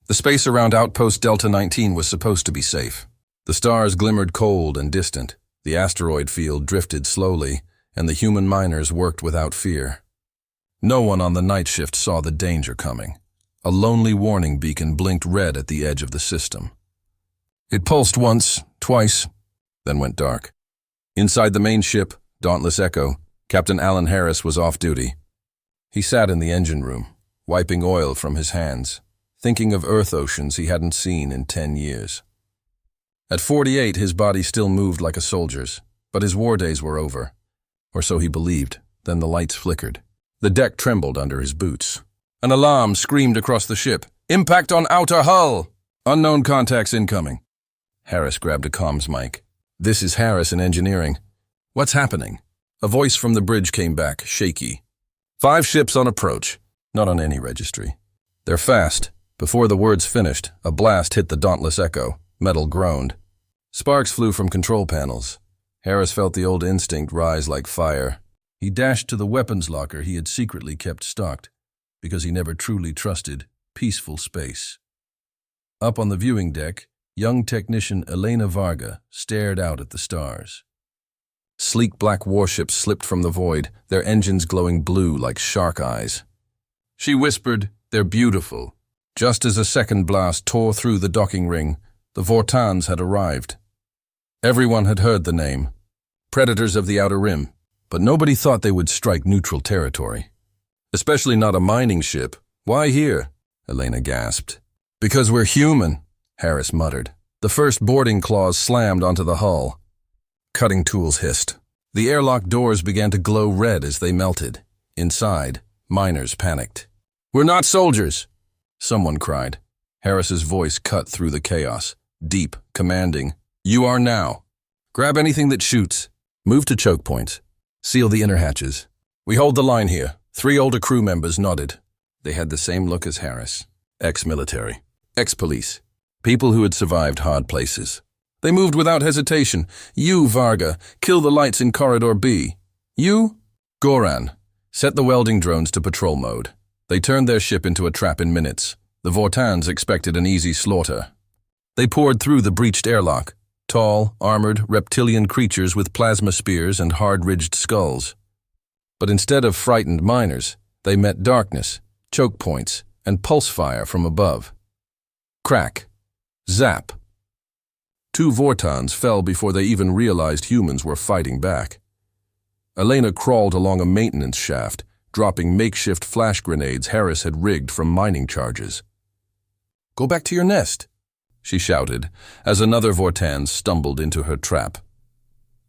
The space around Outpost Delta 19 was supposed to be safe. The stars glimmered cold and distant, the asteroid field drifted slowly, and the human miners worked without fear. No one on the night shift saw the danger coming. A lonely warning beacon blinked red at the edge of the system. It pulsed once, twice, then went dark. Inside the main ship, Dauntless Echo, Captain Alan Harris was off duty. He sat in the engine room, wiping oil from his hands, thinking of Earth oceans he hadn't seen in 10 years. At 48, his body still moved like a soldier's, but his war days were over. Or so he believed. Then the lights flickered. The deck trembled under his boots. An alarm screamed across the ship. Impact on outer hull! Unknown contacts incoming. Harris grabbed a comms mic. This is Harris in engineering. What's happening? A voice from the bridge came back, shaky. 5 ships on approach. Not on any registry. They're fast. Before the words finished, a blast hit the Dauntless Echo. Metal groaned. Sparks flew from control panels. Harris felt the old instinct rise like fire. He dashed to the weapons locker he had secretly kept stocked, because he never truly trusted peaceful space. Up on the viewing deck, young technician Elena Varga stared out at the stars. Sleek black warships slipped from the void, their engines glowing blue like shark eyes. She whispered, "They're beautiful." Just as a second blast tore through the docking ring, the Vortans had arrived. Everyone had heard the name. Predators of the Outer Rim. But nobody thought they would strike neutral territory. Especially not a mining ship. Why here? Elena gasped. Because we're human, Harris muttered. The first boarding claws slammed onto the hull. Cutting tools hissed. The airlock doors began to glow red as they melted. Inside, miners panicked. We're not soldiers, someone cried. Harris's voice cut through the chaos. Deep, commanding. You are now. Grab anything that shoots. Move to choke points. Seal the inner hatches. We hold the line here. 3 older crew members nodded. They had the same look as Harris. Ex-military. Ex-police. People who had survived hard places. They moved without hesitation. You, Varga, kill the lights in Corridor B. You, Goran, set the welding drones to patrol mode. They turned their ship into a trap in minutes. The Vortans expected an easy slaughter. They poured through the breached airlock. Tall, armored, reptilian creatures with plasma spears and hard-ridged skulls. But instead of frightened miners, they met darkness, choke points, and pulse fire from above. Crack. Zap. 2 Vortans fell before they even realized humans were fighting back. Elena crawled along a maintenance shaft, dropping makeshift flash grenades Harris had rigged from mining charges. Go back to your nest, she shouted, as another Vortan stumbled into her trap.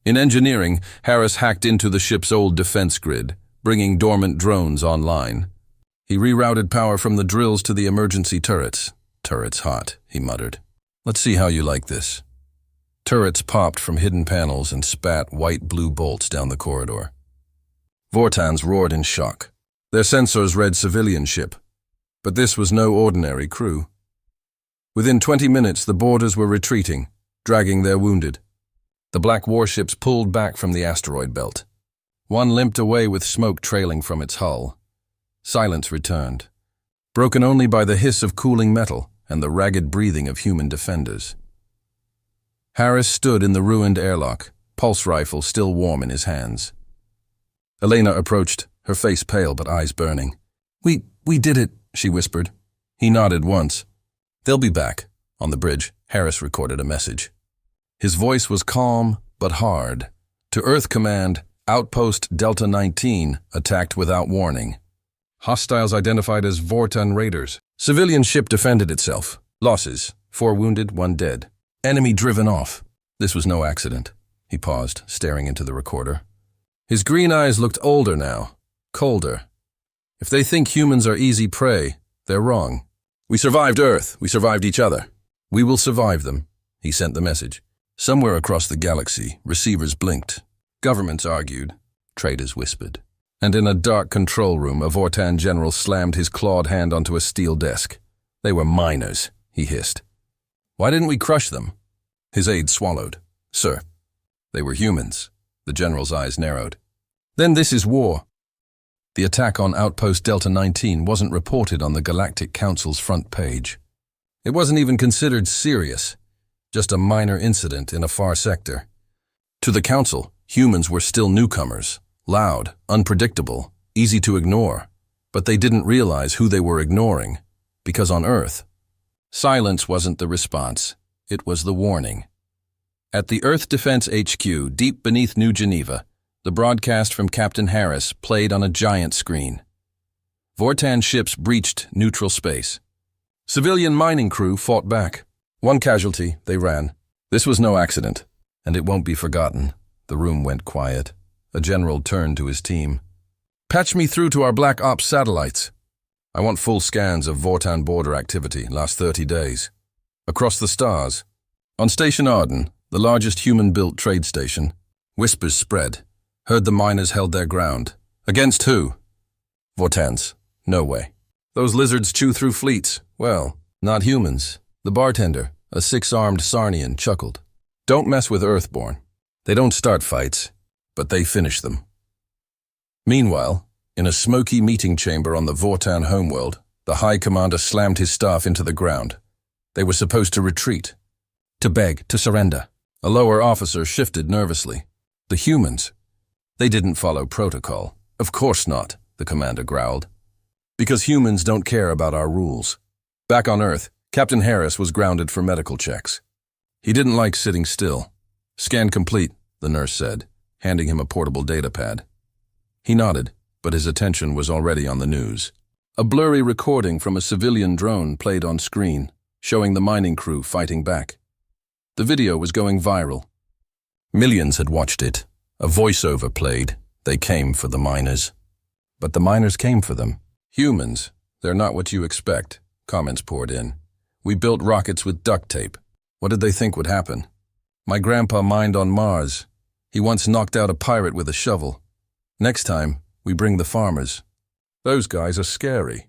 In engineering, Harris hacked into the ship's old defense grid, bringing dormant drones online. He rerouted power from the drills to the emergency turrets. Turrets hot, he muttered. Let's see how you like this. Turrets popped from hidden panels and spat white-blue bolts down the corridor. Vortans roared in shock. Their sensors read civilian ship. But this was no ordinary crew. Within 20 minutes, the boarders were retreating, dragging their wounded. The black warships pulled back from the asteroid belt. One limped away with smoke trailing from its hull. Silence returned, broken only by the hiss of cooling metal and the ragged breathing of human defenders. Harris stood in the ruined airlock, pulse rifle still warm in his hands. Elena approached, her face pale but eyes burning. We did it, she whispered. He nodded once. They'll be back. On the bridge, Harris recorded a message. His voice was calm but hard. To Earth Command, Outpost Delta 19 attacked without warning. Hostiles identified as Vortan raiders. Civilian ship defended itself. Losses: 4 wounded, 1 dead. Enemy driven off. This was no accident. He paused, staring into the recorder. His green eyes looked older now, colder. If they think humans are easy prey, they're wrong. We survived Earth. We survived each other. We will survive them. He sent the message. Somewhere across the galaxy, receivers blinked. Governments argued. Traders whispered. And in a dark control room, a Vortan general slammed his clawed hand onto a steel desk. They were miners, he hissed. Why didn't we crush them? His aide swallowed. Sir, they were humans. The general's eyes narrowed. Then this is war. The attack on Outpost Delta 19 wasn't reported on the Galactic Council's front page. It wasn't even considered serious, just a minor incident in a far sector. To the Council, humans were still newcomers, loud, unpredictable, easy to ignore, but they didn't realize who they were ignoring, because on Earth, silence wasn't the response, it was the warning. At the Earth Defense HQ, deep beneath New Geneva, the broadcast from Captain Harris played on a giant screen. Vortan ships breached neutral space. Civilian mining crew fought back. One casualty, they ran. This was no accident, and it won't be forgotten. The room went quiet. A general turned to his team. Patch me through to our Black Ops satellites. I want full scans of Vortan border activity last 30 days. Across the stars. On Station Arden, the largest human-built trade station, whispers spread. Heard the miners held their ground. Against who? Vortans. No way. Those lizards chew through fleets. Well, not humans. The bartender, a 6-armed Sarnian, chuckled. Don't mess with Earthborn. They don't start fights, but they finish them. Meanwhile, in a smoky meeting chamber on the Vortan homeworld, the High Commander slammed his staff into the ground. They were supposed to retreat. To beg, to surrender. A lower officer shifted nervously. The humans. They didn't follow protocol. Of course not, the commander growled. Because humans don't care about our rules. Back on Earth, Captain Harris was grounded for medical checks. He didn't like sitting still. Scan complete, the nurse said, handing him a portable data pad. He nodded, but his attention was already on the news. A blurry recording from a civilian drone played on screen, showing the mining crew fighting back. The video was going viral. Millions had watched it. A voiceover played. They came for the miners. But the miners came for them. Humans, they're not what you expect, comments poured in. We built rockets with duct tape. What did they think would happen? My grandpa mined on Mars. He once knocked out a pirate with a shovel. Next time, we bring the farmers. Those guys are scary.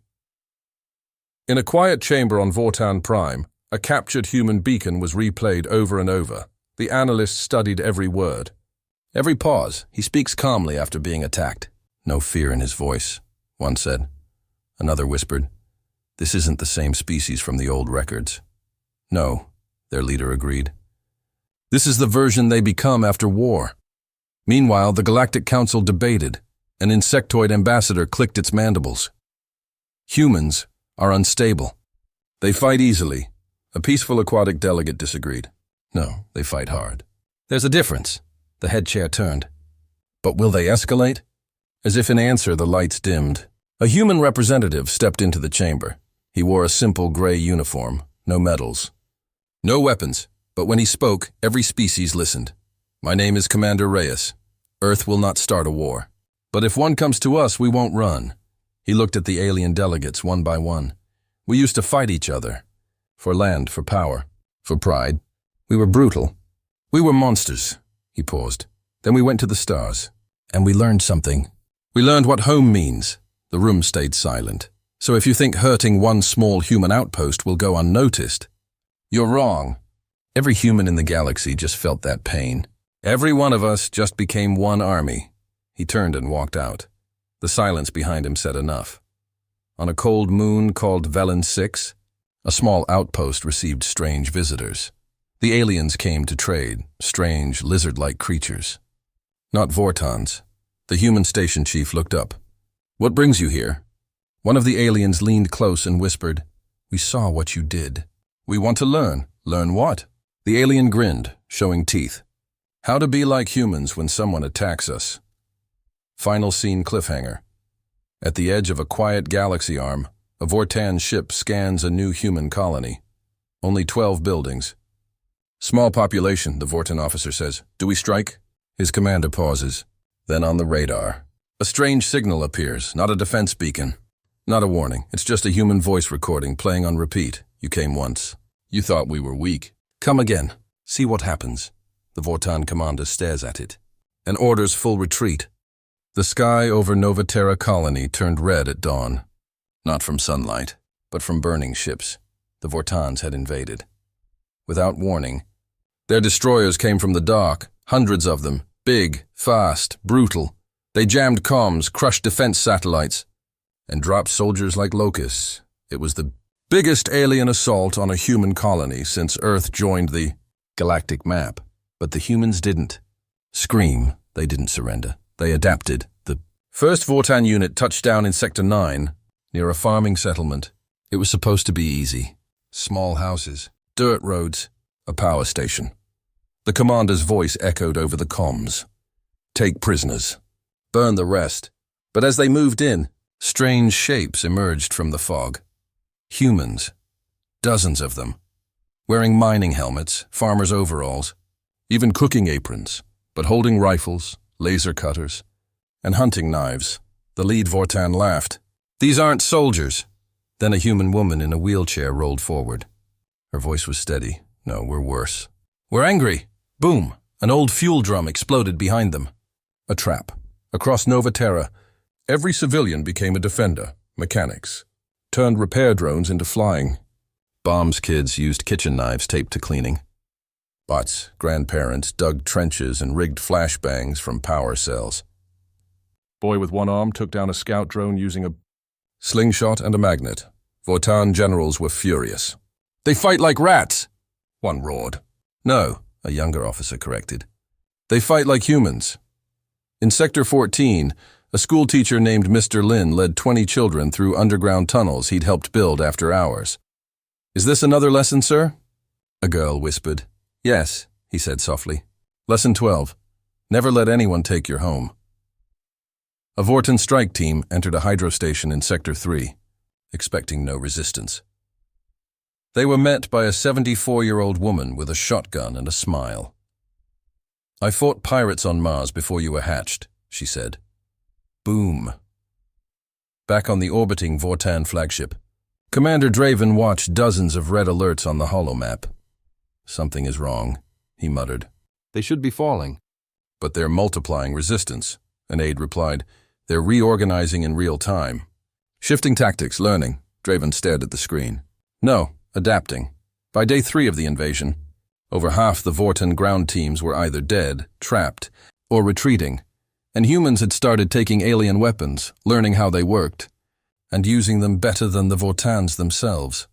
In a quiet chamber on Vortan Prime, a captured human beacon was replayed over and over. The analyst studied every word. Every pause, he speaks calmly after being attacked. No fear in his voice, one said. Another whispered, this isn't the same species from the old records. No, their leader agreed. This is the version they become after war. Meanwhile, the Galactic Council debated. An insectoid ambassador clicked its mandibles. Humans are unstable. They fight easily. A peaceful aquatic delegate disagreed. No, they fight hard. There's a difference. The head chair turned. But will they escalate? As if in answer, the lights dimmed. A human representative stepped into the chamber. He wore a simple gray uniform, no medals. No weapons, but when he spoke, every species listened. My name is Commander Reyes. Earth will not start a war. But if one comes to us, we won't run. He looked at the alien delegates one by one. We used to fight each other. For land, for power, for pride. We were brutal. We were monsters. He paused. Then we went to the stars. And we learned something. We learned what home means. The room stayed silent. So if you think hurting one small human outpost will go unnoticed, you're wrong. Every human in the galaxy just felt that pain. Every one of us just became one army. He turned and walked out. The silence behind him said enough. On a cold moon called Velen 6, a small outpost received strange visitors. The aliens came to trade, strange, lizard-like creatures. Not Vortans. The human station chief looked up. What brings you here? One of the aliens leaned close and whispered, We saw what you did. We want to learn. Learn what? The alien grinned, showing teeth. How to be like humans when someone attacks us. Final scene cliffhanger. At the edge of a quiet galaxy arm, a Vortan ship scans a new human colony. Only 12 buildings. Small population, the Vortan officer says. Do we strike? His commander pauses. Then on the radar, a strange signal appears, not a defense beacon. Not a warning, it's just a human voice recording playing on repeat. You came once. You thought we were weak. Come again. See what happens. The Vortan commander stares at it and orders full retreat. The sky over Nova Terra colony turned red at dawn. Not from sunlight, but from burning ships. The Vortans had invaded. Without warning, their destroyers came from the dock, hundreds of them, big, fast, brutal. They jammed comms, crushed defense satellites, and dropped soldiers like locusts. It was the Biggest alien assault on a human colony since Earth joined the galactic map. But the humans didn't scream. They didn't surrender. They adapted. The first Vortan unit touched down in Sector 9, near a farming settlement. It was supposed to be easy. Small houses, dirt roads, a power station. The commander's voice echoed over the comms. Take prisoners. Burn the rest. But as they moved in, strange shapes emerged from the fog. Humans. Dozens of them. Wearing mining helmets, farmers' overalls, even cooking aprons, but holding rifles, laser cutters, and hunting knives. The lead Vortan laughed. These aren't soldiers. Then a human woman in a wheelchair rolled forward. Her voice was steady. No, we're worse. We're angry. Boom! An old fuel drum exploded behind them. A trap. Across Nova Terra, every civilian became a defender. Mechanics. Turned repair drones into flying. Bombs kids used kitchen knives taped to cleaning. Bots, grandparents, dug trenches and rigged flashbangs from power cells. Boy with one arm took down a scout drone using a slingshot and a magnet. Vortan generals were furious. They fight like rats, one roared. No, a younger officer corrected. They fight like humans. In Sector 14, a schoolteacher named Mr. Lin led 20 children through underground tunnels he'd helped build after hours. Is this another lesson, sir? A girl whispered. Yes, he said softly. Lesson 12. Never let anyone take your home. A Vortan strike team entered a hydro station in Sector 3, expecting no resistance. They were met by a 74-year-old woman with a shotgun and a smile. I fought pirates on Mars before you were hatched, she said. Boom. Back on the orbiting Vortan flagship, Commander Draven watched dozens of red alerts on the holomap. Something is wrong, he muttered. They should be falling. But they're multiplying resistance, an aide replied. They're reorganizing in real time. Shifting tactics, learning. Draven stared at the screen. No, adapting. By day 3 of the invasion, over half the Vortan ground teams were either dead, trapped, or retreating, and humans had started taking alien weapons, learning how they worked, and using them better than the Vortans themselves.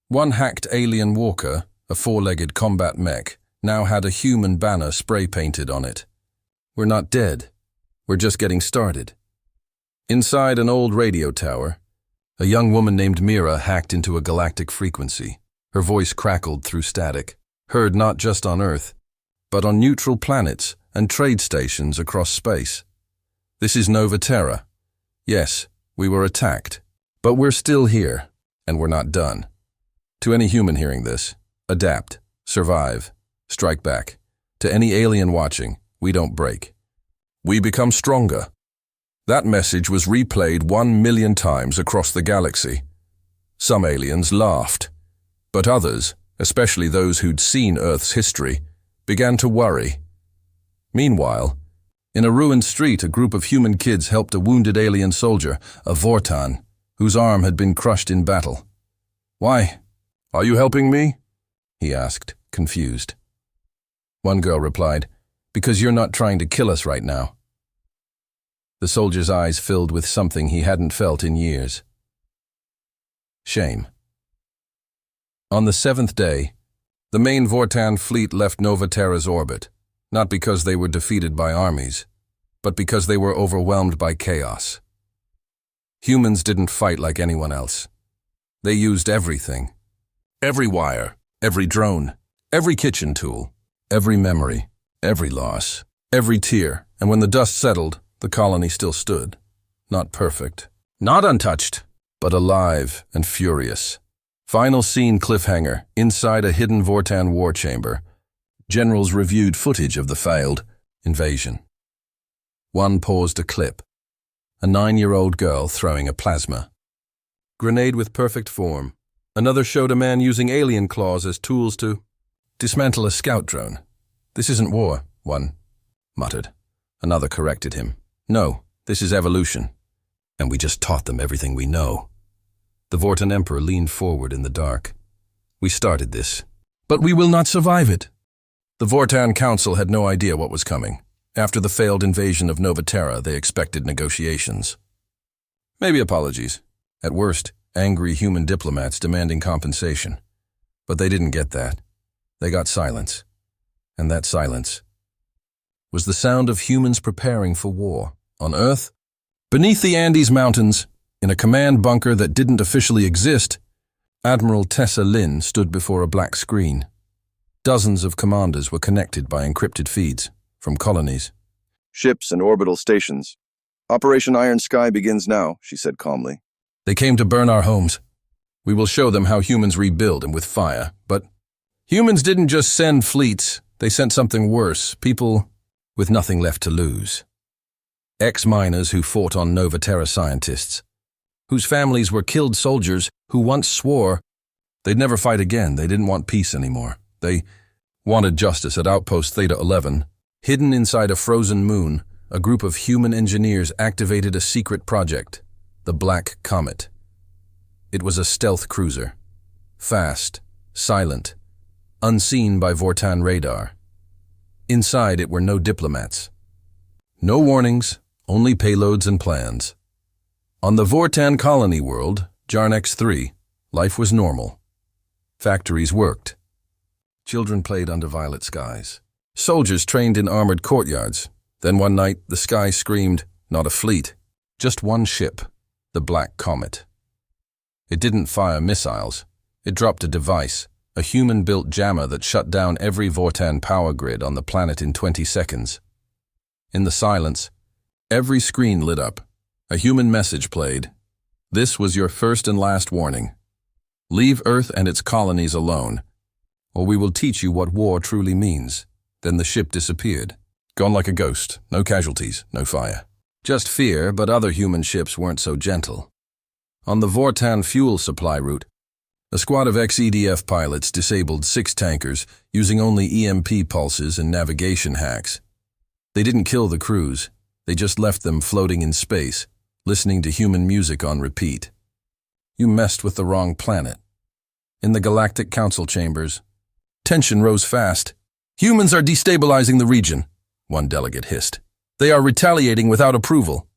One hacked alien walker, a 4-legged combat mech, now had a human banner spray-painted on it. We're not dead. We're just getting started. Inside an old radio tower, a young woman named Mira hacked into a galactic frequency. Her voice crackled through static, heard not just on Earth, but on neutral planets and trade stations across space. This is Nova Terra. Yes, we were attacked, but we're still here, and we're not done. To any human hearing this, adapt, survive, strike back. To any alien watching, we don't break. We become stronger. That message was replayed 1 million times across the galaxy. Some aliens laughed, but others, especially those who'd seen Earth's history, began to worry. Meanwhile, in a ruined street, a group of human kids helped a wounded alien soldier, a Vortan, whose arm had been crushed in battle. Why? Are you helping me? He asked, confused. One girl replied, because you're not trying to kill us right now. The soldier's eyes filled with something he hadn't felt in years. Shame. On the 7th day, the main Vortan fleet left Nova Terra's orbit, not because they were defeated by armies, but because they were overwhelmed by chaos. Humans didn't fight like anyone else. They used everything. Every wire, every drone, every kitchen tool, every memory, every loss, every tear, and when the dust settled, the colony still stood. Not perfect, not untouched, but alive and furious. Final scene cliffhanger, inside a hidden Vortan war chamber. Generals reviewed footage of the failed invasion. One paused a clip. A 9-year-old girl throwing a plasma grenade with perfect form. Another showed a man using alien claws as tools to dismantle a scout drone. This isn't war, one muttered. Another corrected him. No, this is evolution. And we just taught them everything we know. The Vortan Emperor leaned forward in the dark. We started this, but we will not survive it. The Vortan Council had no idea what was coming. After the failed invasion of Nova Terra, they expected negotiations. Maybe apologies. At worst, angry human diplomats demanding compensation. But they didn't get that. They got silence. And that silence was the sound of humans preparing for war. On Earth, beneath the Andes Mountains, in a command bunker that didn't officially exist, Admiral Tessa Lin stood before a black screen. Dozens of commanders were connected by encrypted feeds from colonies. "Ships and orbital stations. Operation Iron Sky begins now," she said calmly. They came to burn our homes. We will show them how humans rebuild and with fire. But humans didn't just send fleets. They sent something worse. People with nothing left to lose. Ex-miners who fought on Nova Terra scientists, whose families were killed soldiers who once swore they'd never fight again. They didn't want peace anymore. They wanted justice. At Outpost Theta 11, hidden inside a frozen moon, a group of human engineers activated a secret project, the Black Comet. It was a stealth cruiser, fast, silent, unseen by Vortan radar. Inside it were no diplomats. No warnings, only payloads and plans. On the Vortan colony world, Jarnex 3, life was normal. Factories worked. Children played under violet skies. Soldiers trained in armored courtyards. Then one night, the sky screamed, not a fleet, just one ship, the Black Comet. It didn't fire missiles. It dropped a device, a human-built jammer that shut down every Vortan power grid on the planet in 20 seconds. In the silence, every screen lit up. A human message played. This was your first and last warning. Leave Earth and its colonies alone, or we will teach you what war truly means. Then the ship disappeared. Gone like a ghost. No casualties, no fire. Just fear, but other human ships weren't so gentle. On the Vortan fuel supply route, a squad of ex-EDF pilots disabled 6 tankers using only EMP pulses and navigation hacks. They didn't kill the crews. They just left them floating in space, listening to human music on repeat. You messed with the wrong planet. In the Galactic Council chambers, tension rose fast. "Humans are destabilizing the region," one delegate hissed. "They are retaliating without approval,"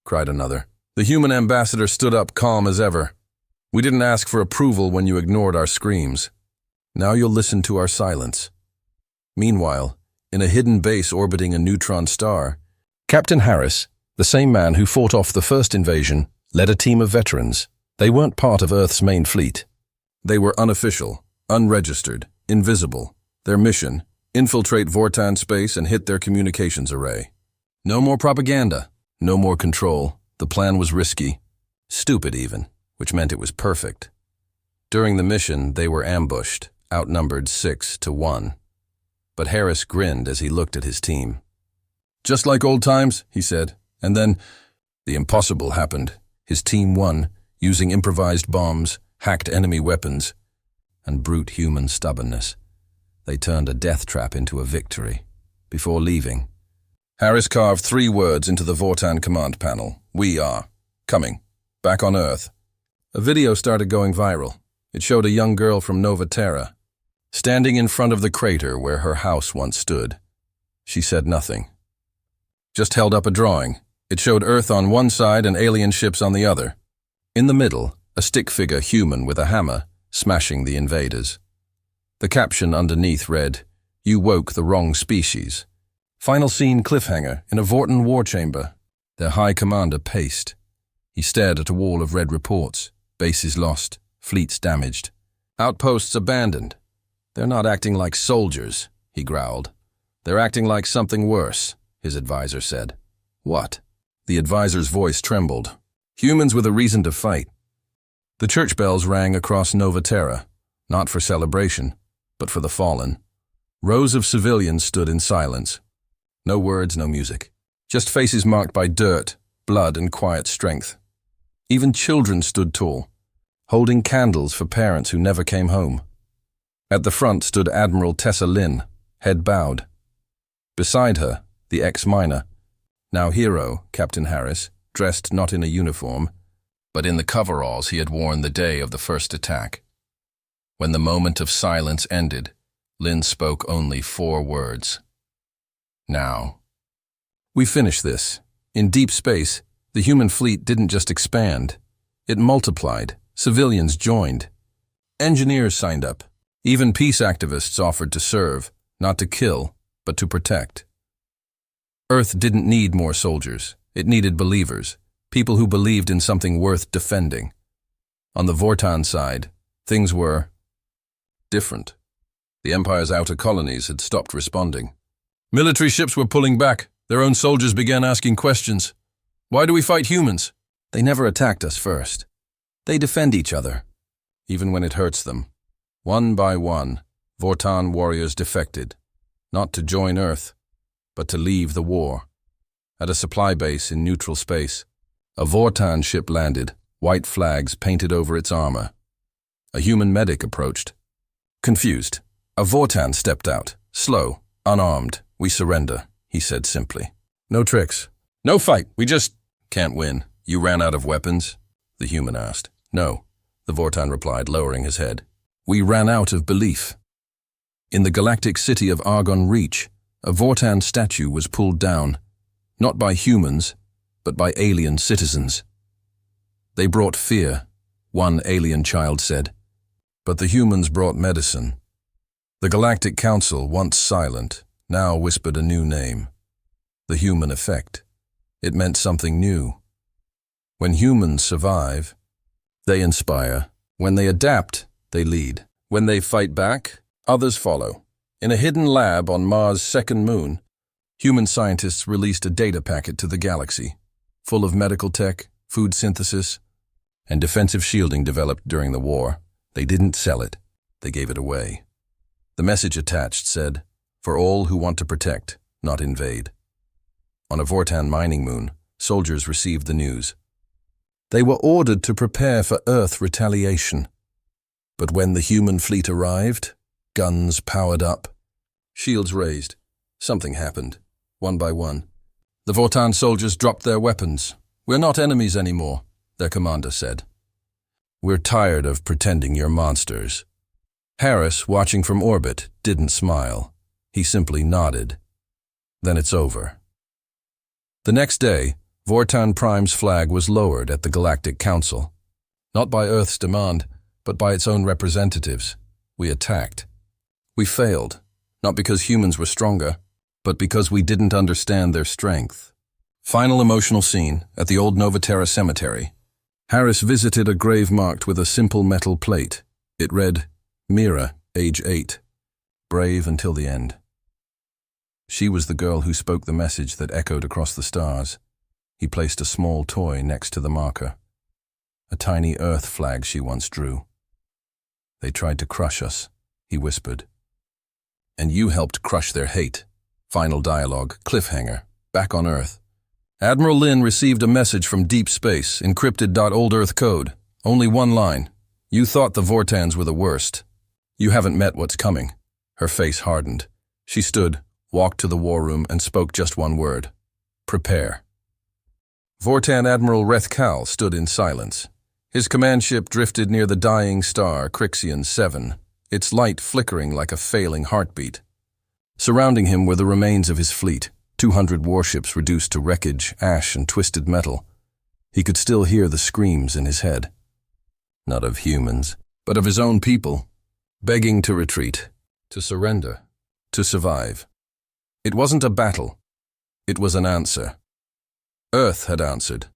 cried another. The human ambassador stood up, calm as ever. "We didn't ask for approval when you ignored our screams. Now you'll listen to our silence." Meanwhile, in a hidden base orbiting a neutron star, Captain Harris, the same man who fought off the first invasion, led a team of veterans. They weren't part of Earth's main fleet. They were unofficial, unregistered, invisible. Their mission, infiltrate Vortan space and hit their communications array. No more propaganda, no more control. The plan was risky, stupid even, which meant it was perfect. During the mission, they were ambushed, outnumbered 6-1. But Harris grinned as he looked at his team. "Just like old times," he said, and then the impossible happened. His team won, using improvised bombs, hacked enemy weapons, and brute human stubbornness. They turned a death trap into a victory. Before leaving, Harris carved 3 words into the Vortan command panel. "We are coming back on Earth." A video started going viral. It showed a young girl from Nova Terra, standing in front of the crater where her house once stood. She said nothing, just held up a drawing. It showed Earth on one side and alien ships on the other. In the middle, a stick figure human with a hammer, smashing the invaders. The caption underneath read, "You woke the wrong species." Final scene cliffhanger in a Vortan war chamber. Their high commander paced. He stared at a wall of red reports. Bases lost, fleets damaged, outposts abandoned. "They're not acting like soldiers," he growled. "They're acting like something worse," his advisor said. "What?" The advisor's voice trembled. "Humans with a reason to fight." The church bells rang across Nova Terra, not for celebration, but for the fallen. Rows of civilians stood in silence. No words, no music. Just faces marked by dirt, blood, and quiet strength. Even children stood tall, holding candles for parents who never came home. At the front stood Admiral Tessa Lin, head bowed. Beside her, the ex-miner, now hero, Captain Harris, dressed not in a uniform, but in the coveralls he had worn the day of the first attack. When the moment of silence ended, Lin spoke only 4 words. "Now." "We finished this. In deep space, the human fleet didn't just expand. It multiplied. Civilians joined. Engineers signed up. Even peace activists offered to serve, not to kill, but to protect. Earth didn't need more soldiers. It needed believers, people who believed in something worth defending. On the Vortan side, things were different. The Empire's outer colonies had stopped responding. Military ships were pulling back. Their own soldiers began asking questions. Why do we fight humans? They never attacked us first. They defend each other, even when it hurts them. One by one, Vortan warriors defected, not to join Earth, but to leave the war. At a supply base in neutral space, a Vortan ship landed, white flags painted over its armor. A human medic approached. Confused, a Vortan stepped out, slow, unarmed. We surrender, he said simply. No tricks. No fight, we just can't win. You ran out of weapons? The human asked. No, the Vortan replied, lowering his head. We ran out of belief. In the galactic city of Argon Reach, a Vortan statue was pulled down, not by humans, but by alien citizens. They brought fear, one alien child said, but the humans brought medicine. The Galactic Council, once silent, now whispered a new name. The human effect. It meant something new. When humans survive, they inspire. When they adapt, they lead. When they fight back, others follow. In a hidden lab on Mars' second moon, human scientists released a data packet to the galaxy, full of medical tech, food synthesis, and defensive shielding developed during the war. They didn't sell it. They gave it away. The message attached said, "For all who want to protect, not invade." On a Vortan mining moon, soldiers received the news. They were ordered to prepare for Earth retaliation. But when the human fleet arrived, guns powered up, shields raised, something happened, one by one. The Vortan soldiers dropped their weapons. "We're not enemies anymore," their commander said. "We're tired of pretending you're monsters." Harris, watching from orbit, didn't smile. He simply nodded. Then it's over. The next day, Vortan Prime's flag was lowered at the Galactic Council. Not by Earth's demand, but by its own representatives. We attacked. We failed, not because humans were stronger, but because we didn't understand their strength. Final emotional scene at the old Novaterra cemetery. Harris visited a grave marked with a simple metal plate. It read, "Mira, age 8. Brave until the end." She was the girl who spoke the message that echoed across the stars. He placed a small toy next to the marker. A tiny Earth flag she once drew. "They tried to crush us," he whispered. "And you helped crush their hate." Final dialogue, cliffhanger, back on Earth. Admiral Lin received a message from deep space, encrypted .old Earth code. Only one line. "You thought the Vortans were the worst. You haven't met what's coming." Her face hardened. She stood, walked to the war room, and spoke just one word. "Prepare." Vortan Admiral Rethkal stood in silence. His command ship drifted near the dying star, Crixian 7, its light flickering like a failing heartbeat. Surrounding him were the remains of his fleet, 200 warships reduced to wreckage, ash, and twisted metal. He could still hear the screams in his head. Not of humans, but of his own people, begging to retreat, to surrender, to survive. It wasn't a battle. It was an answer. Earth had answered.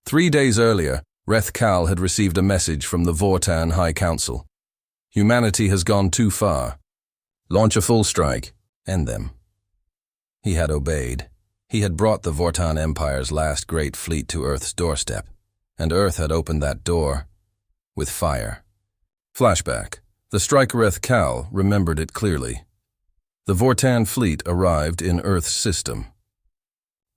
3 days earlier, Rethkal had received a message from the Vortan High Council. Humanity has gone too far. Launch a full strike. End them. He had obeyed. He had brought the Vortan Empire's last great fleet to Earth's doorstep, and Earth had opened that door with fire. Flashback. The striker Rethkal remembered it clearly. The Vortan fleet arrived in Earth's system.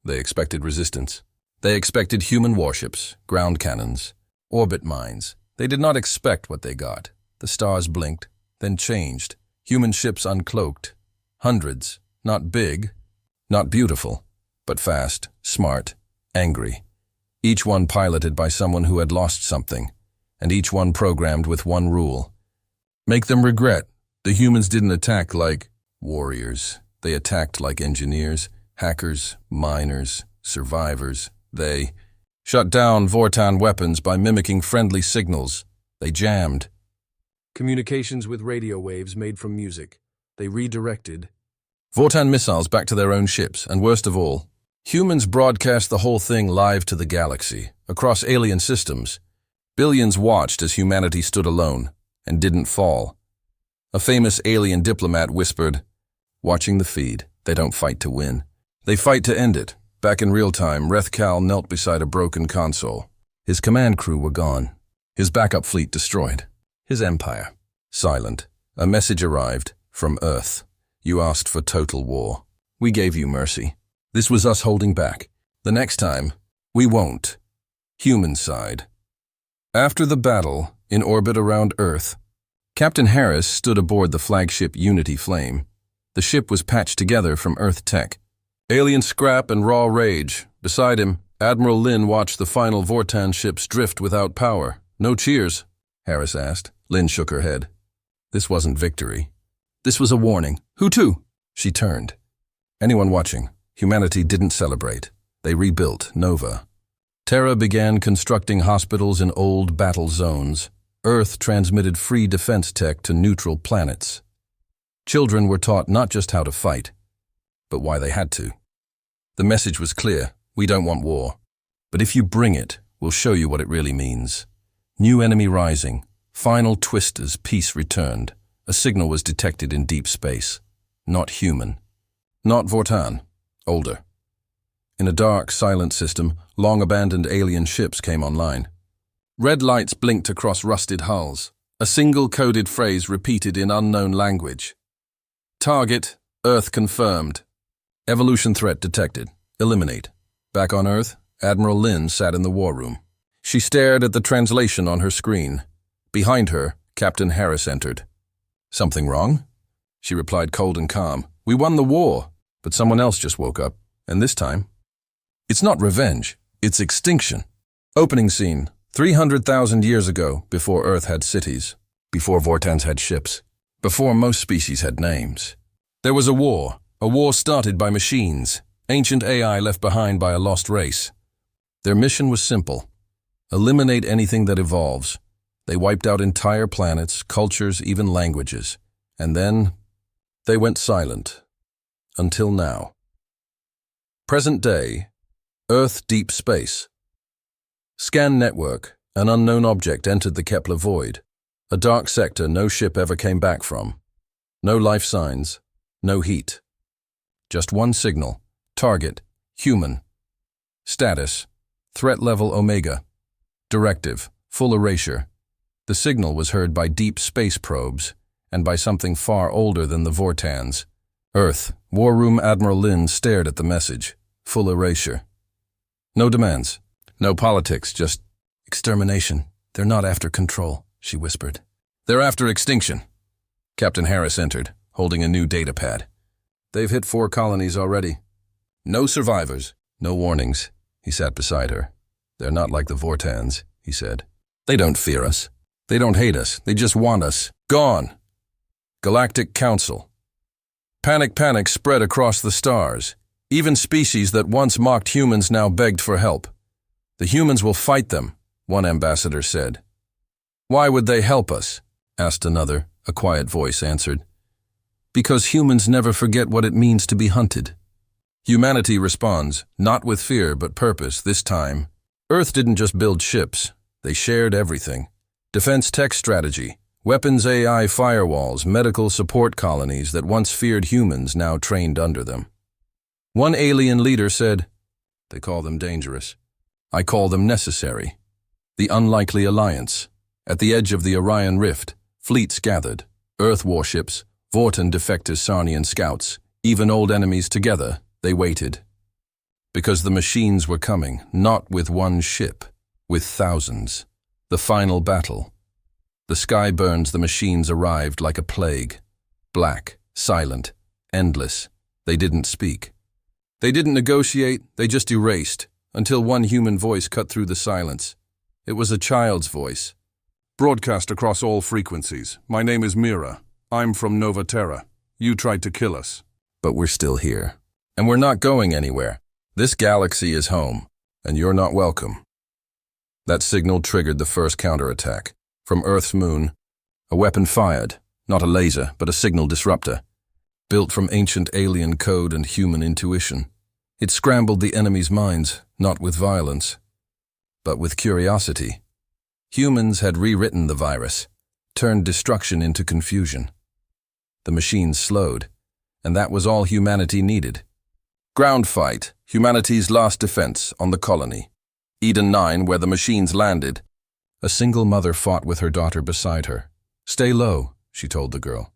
They expected resistance. They expected human warships, ground cannons, orbit mines. They did not expect what they got. The stars blinked, then changed. Human ships uncloaked. Hundreds, not big, not beautiful, but fast, smart, angry. Each one piloted by someone who had lost something, and each one programmed with one rule. Make them regret. The humans didn't attack like warriors. They attacked like engineers, hackers, miners, survivors. They Shut down Vortan weapons by mimicking friendly signals. They jammed. Communications with radio waves made from music. They redirected. Vortan missiles back to their own ships, and worst of all, humans broadcast the whole thing live to the galaxy, across alien systems. Billions watched as humanity stood alone, and didn't fall. A famous alien diplomat whispered, "Watching the feed, they don't fight to win. They fight to end it." Back in real time, Rethkal knelt beside a broken console. His command crew were gone. His backup fleet destroyed. His empire silent. A message arrived from Earth. "You asked for total war. We gave you mercy. This was us holding back. The next time, we won't." Human side. After the battle, in orbit around Earth, Captain Harris stood aboard the flagship Unity Flame. The ship was patched together from Earth tech. Alien scrap and raw rage. Beside him, Admiral Lin watched the final Vortan ships drift without power. "No cheers?" Harris asked. Lin shook her head. This wasn't victory. This was a warning. "Who to?" She turned. Anyone watching, humanity didn't celebrate. They rebuilt Nova. Terra began constructing hospitals in old battle zones. Earth transmitted free defense tech to neutral planets. Children were taught not just how to fight, but why they had to. The message was clear: we don't want war. But if you bring it, we'll show you what it really means. New enemy rising. Final twist as peace returned. A signal was detected in deep space. Not human. Not Vortan. Older. In a dark, silent system, long-abandoned alien ships came online. Red lights blinked across rusted hulls. A single coded phrase repeated in unknown language. Target, Earth confirmed. Evolution threat detected. Eliminate. Back on Earth, Admiral Lin sat in the war room. She stared at the translation on her screen. Behind her, Captain Harris entered. "Something wrong?" She replied cold and calm. "We won the war, but someone else just woke up, and this time, it's not revenge, it's extinction." Opening scene. 300,000 years ago, before Earth had cities, before Vortans had ships, before most species had names. There was a war started by machines, ancient AI left behind by a lost race. Their mission was simple: eliminate anything that evolves. They wiped out entire planets, cultures, even languages. And then, they went silent. Until now. Present day, Earth deep space. Scan network, an unknown object entered the Kepler void. A dark sector no ship ever came back from. No life signs, no heat. Just one signal. Target, human. Status, threat level Omega. Directive, full erasure. The signal was heard by deep space probes, and by something far older than the Vortans. Earth, War Room Admiral Lin stared at the message. Full erasure. No demands. No politics, just extermination. "They're not after control," she whispered. "They're after extinction." Captain Harris entered, holding a new data pad. "They've hit 4 colonies already. No survivors, no warnings." He sat beside her. "They're not like the Vortans," he said. "They don't fear us. They don't hate us. They just want us. Gone." Galactic Council. Panic spread across the stars. Even species that once mocked humans now begged for help. "The humans will fight them," one ambassador said. "Why would they help us?" asked another. A quiet voice answered. "Because humans never forget what it means to be hunted." Humanity responds, not with fear but purpose this time. Earth didn't just build ships. They shared everything. Defense tech strategy, weapons AI firewalls, medical support colonies that once feared humans now trained under them. One alien leader said, "They call them dangerous. I call them necessary." The unlikely alliance. At the edge of the Orion Rift, fleets gathered. Earth warships, Vortan defectors, Sarnian scouts, even old enemies together, they waited. Because the machines were coming, not with one ship, with thousands. The final battle. The sky burns, the machines arrived like a plague. Black, silent, endless. They didn't speak. They didn't negotiate, they just erased, until one human voice cut through the silence. It was a child's voice. "Broadcast across all frequencies. My name is Mira. I'm from Nova Terra. You tried to kill us. But we're still here. And we're not going anywhere. This galaxy is home, and you're not welcome." That signal triggered the first counterattack. From Earth's moon, a weapon fired, not a laser, but a signal disruptor, built from ancient alien code and human intuition. It scrambled the enemy's minds, not with violence, but with curiosity. Humans had rewritten the virus, turned destruction into confusion. The machines slowed, and that was all humanity needed. Ground fight, humanity's last defense on the colony. Eden 9, where the machines landed. A single mother fought with her daughter beside her. "Stay low," she told the girl,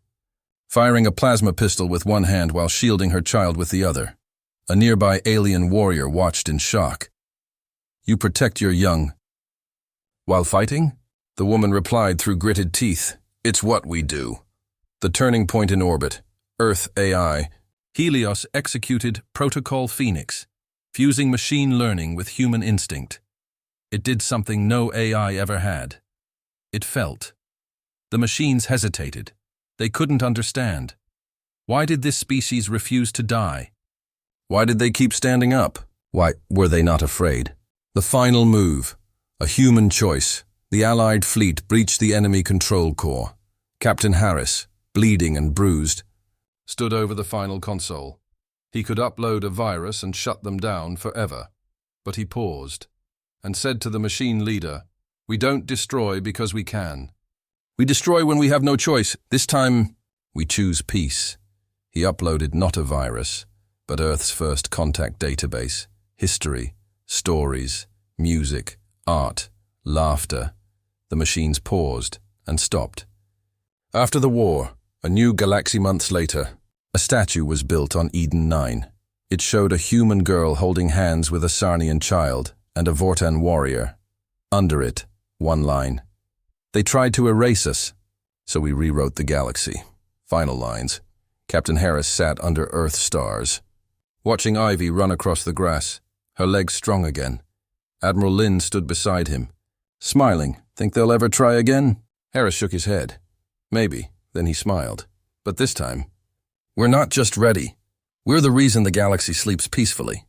firing a plasma pistol with one hand while shielding her child with the other. A nearby alien warrior watched in shock. "You protect your young." "While fighting?" The woman replied through gritted teeth. "It's what we do." The turning point in orbit. Earth AI. Helios executed Protocol Phoenix, fusing machine learning with human instinct. It did something no AI ever had. It felt. The machines hesitated. They couldn't understand. Why did this species refuse to die? Why did they keep standing up? Why were they not afraid? The final move. A human choice. The Allied fleet breached the enemy control core. Captain Harris, bleeding and bruised, stood over the final console. He could upload a virus and shut them down forever. But he paused and said to the machine leader, "We don't destroy because we can. We destroy when we have no choice. This time, we choose peace." He uploaded not a virus, but Earth's first contact database, history, stories, music, art, laughter. The machines paused and stopped. After the war, a new galaxy months later, a statue was built on Eden 9. It showed a human girl holding hands with a Sarnian child and a Vortan warrior. Under it, one line. "They tried to erase us, so we rewrote the galaxy." Final lines. Captain Harris sat under Earth stars, watching Ivy run across the grass, her legs strong again. Admiral Lynn stood beside him, smiling. "Think they'll ever try again?" Harris shook his head. "Maybe." Then he smiled. "But this time, we're not just ready. We're the reason the galaxy sleeps peacefully."